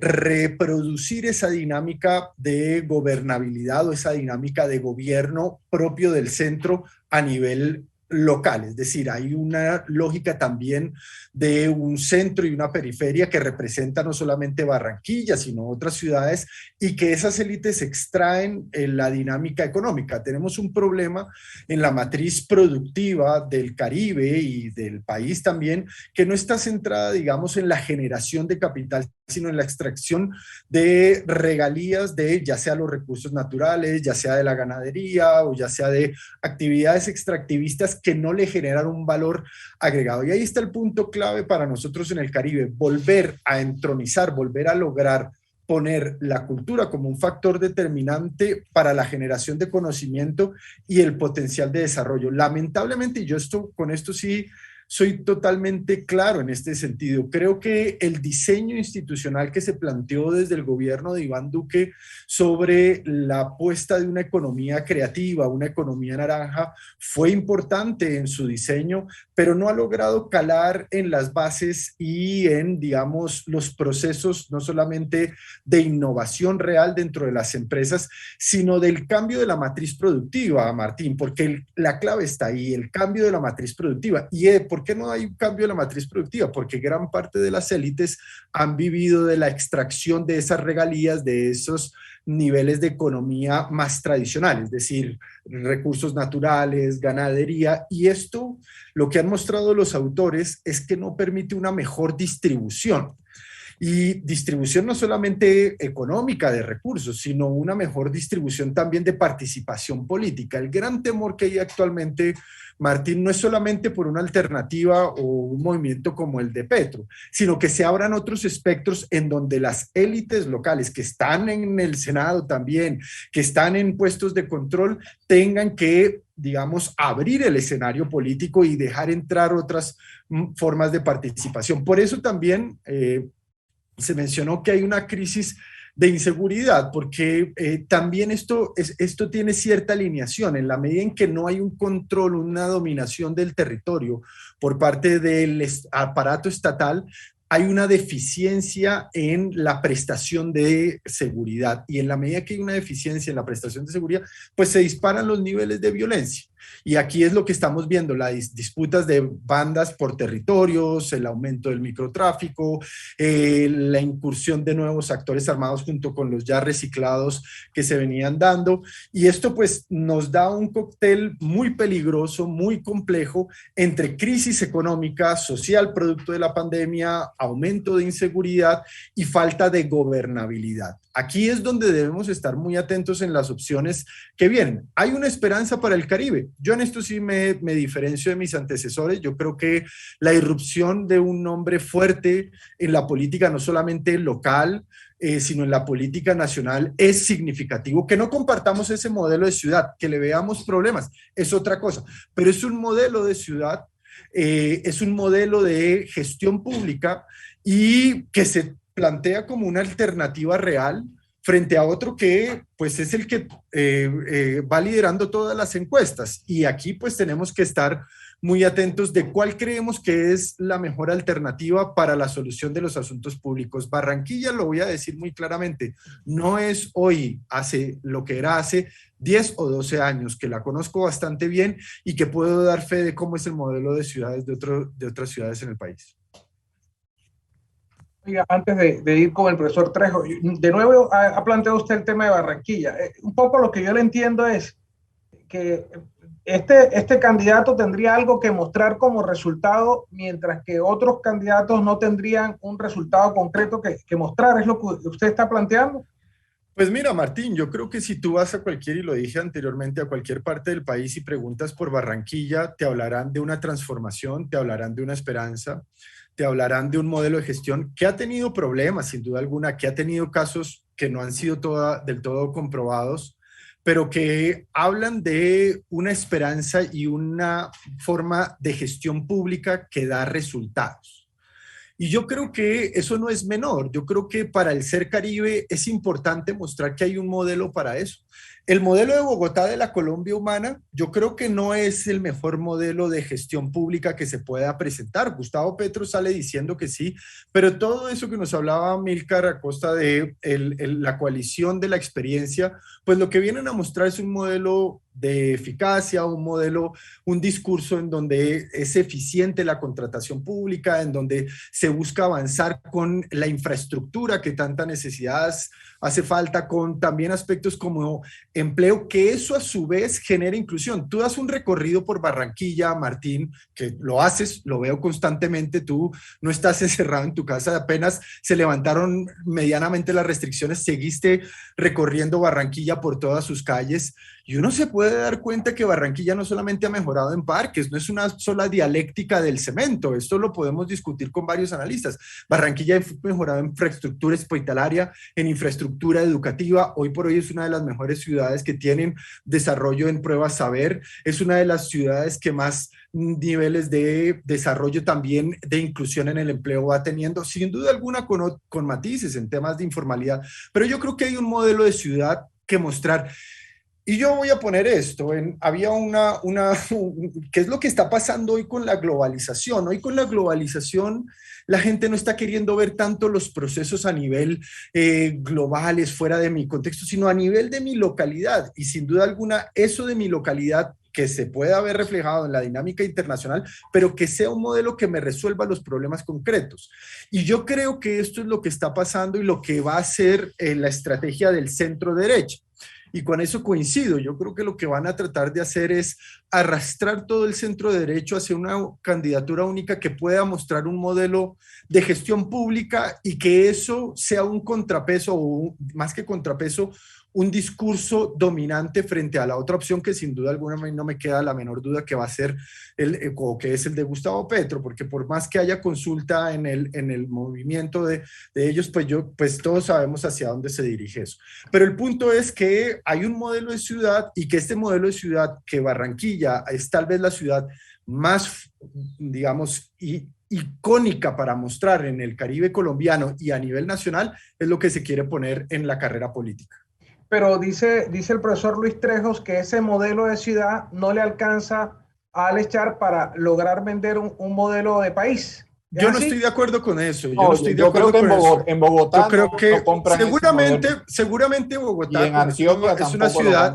S3: reproducir esa dinámica de gobernabilidad o esa dinámica de gobierno propio del centro a nivel local, es decir, hay una lógica también de un centro y una periferia que representa no solamente Barranquilla, sino otras ciudades, y que esas élites extraen en la dinámica económica. Tenemos un problema en la matriz productiva del Caribe y del país también, que no está centrada, digamos, en la generación de capital, sino en la extracción de regalías de ya sea los recursos naturales, ya sea de la ganadería o ya sea de actividades extractivistas que no le generan un valor agregado. Y ahí está el punto clave para nosotros en el Caribe, volver a entronizar, volver a lograr poner la cultura como un factor determinante para la generación de conocimiento y el potencial de desarrollo. Lamentablemente, y yo con esto sí soy totalmente claro en este sentido. Creo que el diseño institucional que se planteó desde el gobierno de Iván Duque sobre la apuesta de una economía creativa, una economía naranja, fue importante en su diseño, pero no ha logrado calar en las bases y en, digamos, los procesos no solamente de innovación real dentro de las empresas, sino del cambio de la matriz productiva, Martín, porque la clave está ahí, el cambio de la matriz productiva. ¿Y por qué no hay un cambio de la matriz productiva? Porque gran parte de las élites han vivido de la extracción de esas regalías, de esos niveles de economía más tradicionales, es decir, recursos naturales, ganadería, y esto lo que han mostrado los autores es que no permite una mejor distribución. Y distribución no solamente económica de recursos, sino una mejor distribución también de participación política. El gran temor que hay actualmente, Martín, no es solamente por una alternativa o un movimiento como el de Petro, sino que se abran otros espectros en donde las élites locales que están en el Senado también, que están en puestos de control, tengan que, digamos, abrir el escenario político y dejar entrar otras formas de participación. Por eso también se mencionó que hay una crisis de inseguridad, porque también esto tiene cierta alineación en la medida en que no hay un control, una dominación del territorio por parte del aparato estatal. Hay una deficiencia en la prestación de seguridad, y en la medida que hay una deficiencia en la prestación de seguridad, pues se disparan los niveles de violencia. Y aquí es lo que estamos viendo, las disputas de bandas por territorios, el aumento del microtráfico, la incursión de nuevos actores armados junto con los ya reciclados que se venían dando. Y esto pues nos da un cóctel muy peligroso, muy complejo, entre crisis económica, social, producto de la pandemia, aumento de inseguridad y falta de gobernabilidad. Aquí es donde debemos estar muy atentos en las opciones que vienen. Hay una esperanza para el Caribe. Yo en esto sí me diferencio de mis antecesores. Yo creo que la irrupción de un hombre fuerte en la política, no solamente local, sino en la política nacional, es significativo. Que no compartamos ese modelo de ciudad, que le veamos problemas, es otra cosa, pero es un modelo de ciudad, es un modelo de gestión pública y que se plantea como una alternativa real frente a otro que pues es el que va liderando todas las encuestas. Y aquí pues tenemos que estar muy atentos de cuál creemos que es la mejor alternativa para la solución de los asuntos públicos. Barranquilla, lo voy a decir muy claramente, no es hoy lo que era hace 10 o 12 años, que la conozco bastante bien y que puedo dar fe de cómo es el modelo de ciudades de otras ciudades en el país.
S1: Oiga, antes de ir con el profesor Trejo, de nuevo ha planteado usted el tema de Barranquilla. Un poco lo que yo le entiendo es que este candidato tendría algo que mostrar como resultado, mientras que otros candidatos no tendrían un resultado concreto que mostrar. ¿Es lo que usted está planteando?
S3: Pues mira, Martín, yo creo que si tú vas a cualquier, y lo dije anteriormente, a cualquier parte del país y preguntas por Barranquilla, te hablarán de una transformación, te hablarán de una esperanza, te hablarán de un modelo de gestión que ha tenido problemas, sin duda alguna, que ha tenido casos que no han sido del todo comprobados, pero que hablan de una esperanza y una forma de gestión pública que da resultados. Y yo creo que eso no es menor. Yo creo que para el Ser Caribe es importante mostrar que hay un modelo para eso. El modelo de Bogotá de la Colombia humana, yo creo que no es el mejor modelo de gestión pública que se pueda presentar. Gustavo Petro sale diciendo que sí, pero todo eso que nos hablaba Amílcar a costa de la coalición de la experiencia, pues lo que vienen a mostrar es un modelo de eficacia, un modelo, un discurso en donde es eficiente la contratación pública, en donde se busca avanzar con la infraestructura que tanta necesidad hace falta, con también aspectos como empleo, que eso a su vez genera inclusión. Tú das un recorrido por Barranquilla, Martín, que lo haces, lo veo constantemente, tú no estás encerrado en tu casa, apenas se levantaron medianamente las restricciones, seguiste recorriendo Barranquilla por todas sus calles, y uno se puede dar cuenta que Barranquilla no solamente ha mejorado en parques, no es una sola dialéctica del cemento, esto lo podemos discutir con varios analistas. Barranquilla ha mejorado en infraestructura hospitalaria, en infraestructura educativa, hoy por hoy es una de las mejores ciudades que tienen desarrollo en pruebas saber, es una de las ciudades que más niveles de desarrollo también de inclusión en el empleo va teniendo, sin duda alguna con matices en temas de informalidad, pero yo creo que hay un modelo de ciudad que mostrar. Y yo voy a poner esto, había ¿qué es lo que está pasando hoy con la globalización? Hoy con la globalización la gente no está queriendo ver tanto los procesos a nivel globales, fuera de mi contexto, sino a nivel de mi localidad. Y sin duda alguna, eso de mi localidad que se pueda ver reflejado en la dinámica internacional, pero que sea un modelo que me resuelva los problemas concretos. Y yo creo que esto es lo que está pasando y lo que va a ser la estrategia del centro derecha. Y con eso coincido, yo creo que lo que van a tratar de hacer es arrastrar todo el centro derecho hacia una candidatura única que pueda mostrar un modelo de gestión pública y que eso sea un contrapeso o más que contrapeso, un discurso dominante frente a la otra opción que sin duda alguna no me queda la menor duda que va a ser que es el de Gustavo Petro, porque por más que haya consulta en el movimiento de ellos, pues todos sabemos hacia dónde se dirige eso. Pero el punto es que hay un modelo de ciudad y que este modelo de ciudad, que Barranquilla es tal vez la ciudad más, digamos, icónica para mostrar en el Caribe colombiano y a nivel nacional, es lo que se quiere poner en la carrera política.
S1: Pero dice el profesor Luis Trejos que ese modelo de ciudad no le alcanza a Alex Char para lograr vender un modelo de país.
S3: Yo no estoy de acuerdo con eso.
S4: Yo creo que en Bogotá
S3: yo creo que
S4: no compran
S3: seguramente Bogotá
S4: y en Antioquia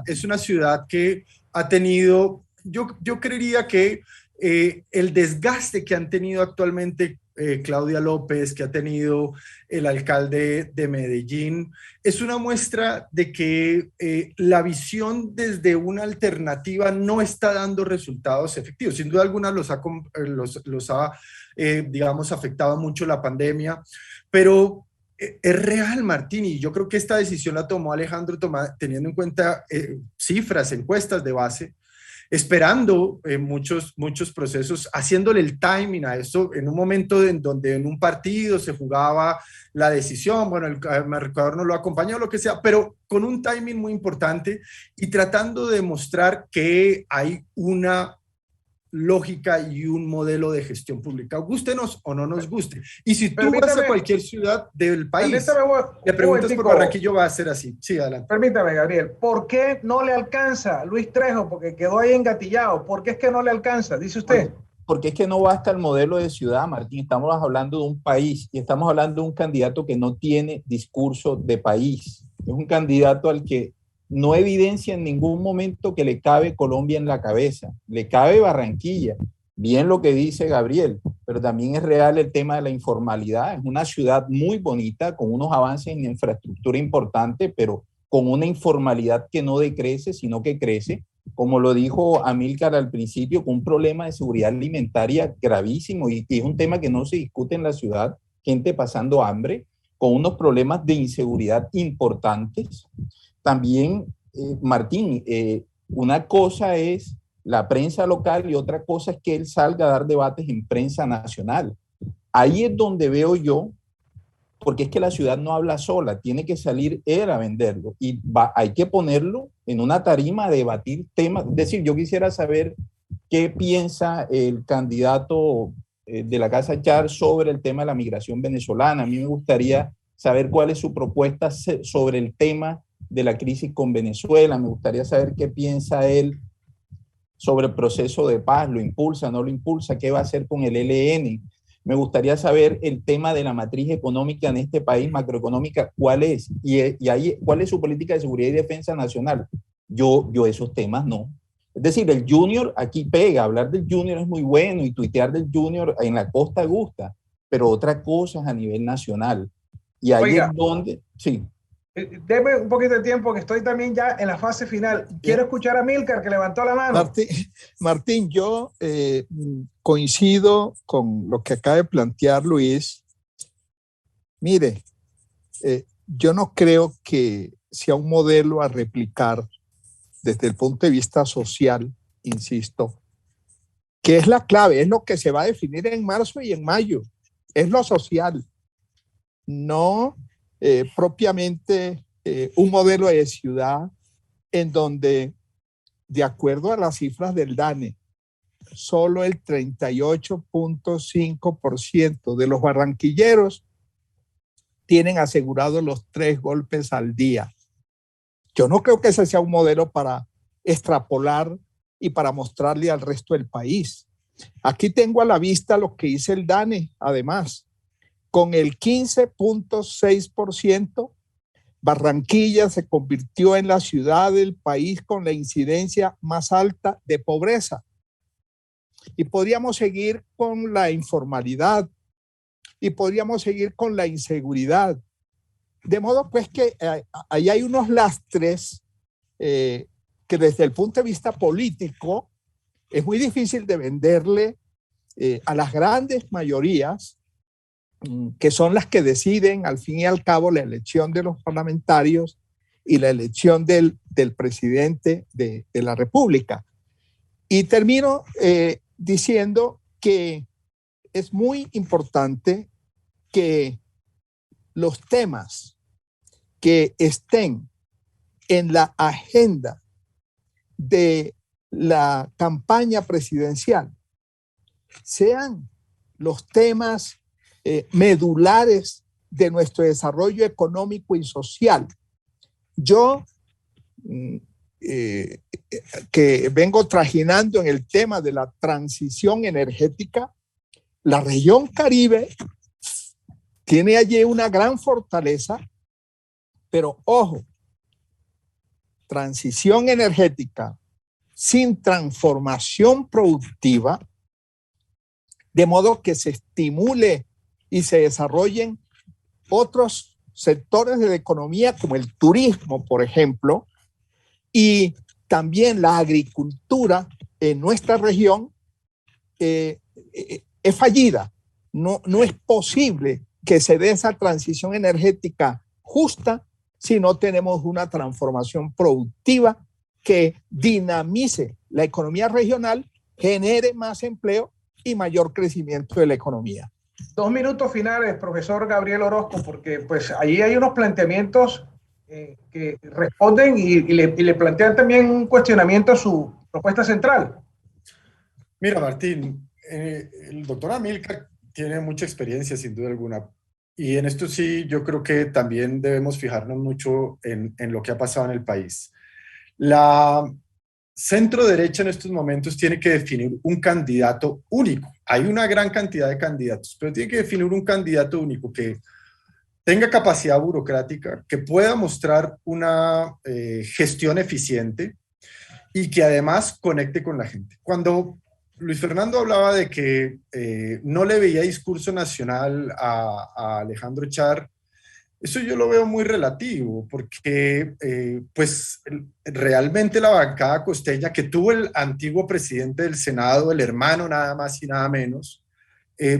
S3: es una ciudad que ha tenido yo creería que el desgaste que han tenido actualmente Claudia López, que ha tenido el alcalde de Medellín, es una muestra de que la visión desde una alternativa no está dando resultados efectivos. Sin duda alguna los ha digamos, afectado mucho la pandemia, pero es real, Martín, y yo creo que esta decisión la tomó Alejandro teniendo en cuenta cifras, encuestas de base, esperando muchos procesos, haciéndole el timing a esto en un momento en donde en un partido se jugaba la decisión, bueno, el marcador no lo acompañó, lo que sea, pero con un timing muy importante y tratando de demostrar que hay una lógica y un modelo de gestión pública, gústenos o no nos guste. Y si tú vas a cualquier ciudad del país, le preguntas por Barranquillo, va a ser así. Sí, adelante.
S1: Permítame, Gabriel, ¿por qué no le alcanza Luis Trejo? Porque quedó ahí engatillado. ¿Por qué es que no le alcanza? Dice usted.
S4: Porque es que no basta el modelo de ciudad, Martín. Estamos hablando de un país y estamos hablando de un candidato que no tiene discurso de país. Es un candidato al que no evidencia en ningún momento que le cabe Colombia en la cabeza, le cabe Barranquilla, bien lo que dice Gabriel, pero también es real el tema de la informalidad. Es una ciudad muy bonita, con unos avances en infraestructura importantes, pero con una informalidad que no decrece, sino que crece, como lo dijo Amílcar al principio, con un problema de seguridad alimentaria gravísimo, y es un tema que no se discute en la ciudad, gente pasando hambre, con unos problemas de inseguridad importantes. También, Martín, una cosa es la prensa local y otra cosa es que él salga a dar debates en prensa nacional. Ahí es donde veo yo, porque es que la ciudad no habla sola, tiene que salir él a venderlo y hay que ponerlo en una tarima de debatir temas. Es decir, yo quisiera saber qué piensa el candidato de la Casa Char sobre el tema de la migración venezolana. A mí me gustaría saber cuál es su propuesta sobre el tema de la crisis con Venezuela. Me gustaría saber qué piensa él sobre el proceso de paz, lo impulsa, no lo impulsa, qué va a hacer con el ELN. Me gustaría saber el tema de la matriz económica en este país, macroeconómica, cuál es, y ahí, cuál es su política de seguridad y defensa nacional. Yo esos temas no. Es decir, el Junior aquí pega, hablar del Junior es muy bueno y tuitear del Junior en la costa gusta, pero otra cosa es a nivel nacional. Y ahí
S1: Oiga,
S4: es donde, sí.
S1: Deme un poquito de tiempo, que estoy también ya en la fase final. Quiero escuchar a Amílcar, que levantó la mano.
S2: Martín, yo coincido con lo que acaba de plantear Luis. Mire, yo no creo que sea un modelo a replicar desde el punto de vista social, insisto, que es la clave, es lo que se va a definir en marzo y en mayo, es lo social, no propiamente un modelo de ciudad en donde, de acuerdo a las cifras del DANE, solo el 38.5% de los barranquilleros tienen asegurados los 3 golpes al día. Yo no creo que ese sea un modelo para extrapolar y para mostrarle al resto del país. Aquí tengo a la vista lo que dice el DANE, además. Con el 15.6%, Barranquilla se convirtió en la ciudad del país con la incidencia más alta de pobreza. Y podríamos seguir con la informalidad y podríamos seguir con la inseguridad. De modo pues que ahí hay unos lastres que desde el punto de vista político es muy difícil de venderle a las grandes mayorías, que son las que deciden al fin y al cabo la elección de los parlamentarios y la elección del presidente de la República. Y termino diciendo que es muy importante que los temas que estén en la agenda de la campaña presidencial sean los temas medulares de nuestro desarrollo económico y social. Yo, que vengo trajinando en el tema de la transición energética, la región Caribe tiene allí una gran fortaleza, pero ojo, transición energética, sin transformación productiva, de modo que se estimule y se desarrollen otros sectores de la economía como el turismo, por ejemplo, y también la agricultura en nuestra región es fallida. No es posible que se dé esa transición energética justa si no tenemos una transformación productiva que dinamice la economía regional, genere más empleo y mayor crecimiento de la economía.
S1: 2 minutos finales, profesor Gabriel Orozco, porque pues ahí hay unos planteamientos que responden y le plantean también un cuestionamiento a su propuesta central.
S3: Mira, Martín, el doctor Amílcar tiene mucha experiencia, sin duda alguna, y en esto sí yo creo que también debemos fijarnos mucho en lo que ha pasado en el país. La centro derecha en estos momentos tiene que definir un candidato único. Hay una gran cantidad de candidatos, pero tiene que definir un candidato único que tenga capacidad burocrática, que pueda mostrar una gestión eficiente y que además conecte con la gente. Cuando Luis Fernando hablaba de que no le veía discurso nacional a Alejandro Char, eso yo lo veo muy relativo, porque pues realmente la bancada costeña que tuvo el antiguo presidente del Senado, el hermano nada más y nada menos,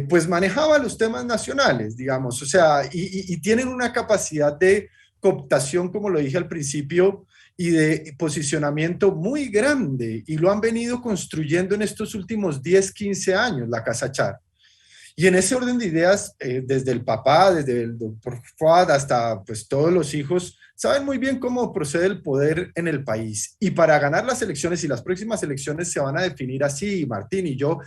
S3: pues manejaba los temas nacionales, digamos, o sea, y tienen una capacidad de cooptación, como lo dije al principio, y de posicionamiento muy grande, y lo han venido construyendo en estos últimos 10, 15 años, la Casa Char. Y en ese orden de ideas, desde el papá, desde el doctor Fuad hasta pues todos los hijos, saben muy bien cómo procede el poder en el país. Y para ganar las elecciones, y las próximas elecciones se van a definir así, Martín, y yo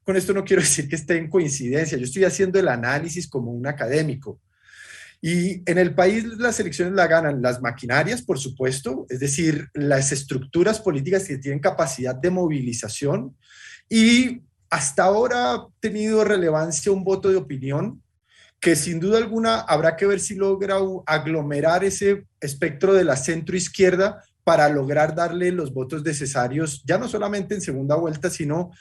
S3: con esto no quiero decir que esté en coincidencia, yo estoy haciendo el análisis como un académico. Y en el país las elecciones la ganan las maquinarias, por supuesto, es decir, las estructuras políticas que tienen capacidad de movilización, y hasta ahora ha tenido relevancia un voto de opinión que sin duda alguna habrá que ver si logra aglomerar ese espectro de la centro-izquierda para lograr darle los votos necesarios, ya no solamente en segunda vuelta, sino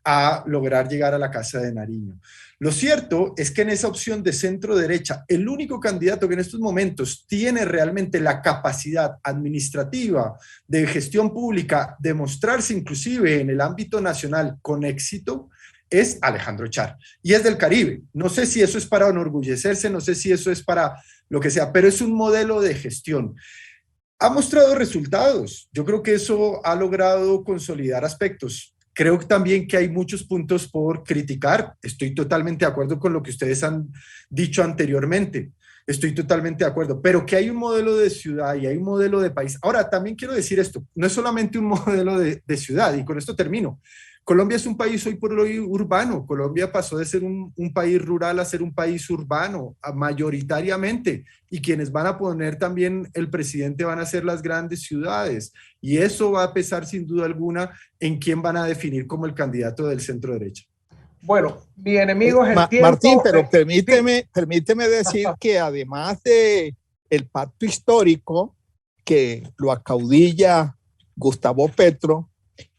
S3: a lograr llegar a la Casa de Nariño. Lo cierto es que en esa opción de centro-derecha, el único candidato que en estos momentos tiene realmente la capacidad administrativa de gestión pública de mostrarse inclusive en el ámbito nacional con éxito, es Alejandro Char, y es del Caribe. No sé si eso es para enorgullecerse, no sé si eso es para lo que sea, pero es un modelo de gestión. Ha mostrado resultados. Yo creo que eso ha logrado consolidar aspectos. Creo también que hay muchos puntos por criticar. Estoy totalmente de acuerdo con lo que ustedes han dicho anteriormente. Estoy totalmente de acuerdo, pero que hay un modelo de ciudad y hay un modelo de país. Ahora, también quiero decir esto, no es solamente un modelo de ciudad, y con esto termino. Colombia es un país hoy por hoy urbano. Colombia pasó de ser un país rural a ser un país urbano, mayoritariamente. Y quienes van a poner también el presidente van a ser las grandes ciudades. Y eso va a pesar sin duda alguna en quién van a definir como el candidato del centro derecha.
S1: Bueno, mi enemigo es el tiempo.
S2: Martín, pero permíteme decir que además de el pacto histórico que lo acaudilla Gustavo Petro,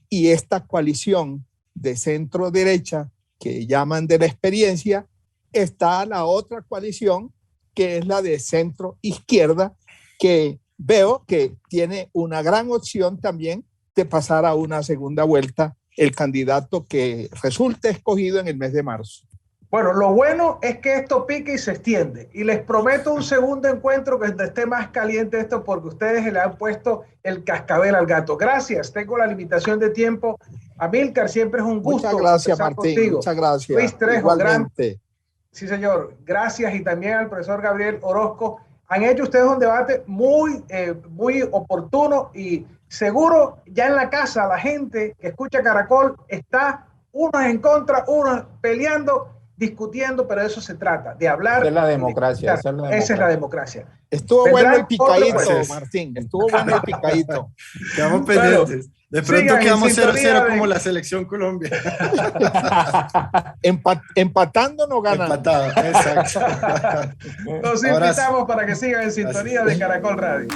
S2: y esta coalición de centro derecha que llaman de la experiencia, está la otra coalición que es la de centro izquierda, que veo que tiene una gran opción también de pasar a una segunda vuelta el candidato que resulte escogido en el mes de marzo.
S1: Bueno, lo bueno es que esto pique y se extiende. Y les prometo un segundo encuentro que esté más caliente esto, porque ustedes le han puesto el cascabel al gato. Gracias, tengo la limitación de tiempo. Amílcar, siempre es un gusto.
S2: Muchas gracias, Martín. Contigo. Muchas gracias.
S1: Luis Trejo, sí, señor. Gracias, y también al profesor Gabriel Orozco. Han hecho ustedes un debate muy oportuno, y seguro ya en la casa la gente que escucha Caracol está unos en contra, unos peleando, discutiendo, pero de eso se trata, de hablar.
S4: Esa es la democracia.
S1: Esa es la democracia.
S2: Estuvo bueno el picadito, Martín. Estuvo bueno el picadito.
S3: Quedamos pendientes. De pronto quedamos 0-0 como la selección Colombia.
S2: Empatando no ganamos.
S3: Empatado, exacto.
S1: Los invitamos para que sigan en sintonía de Caracol Radio.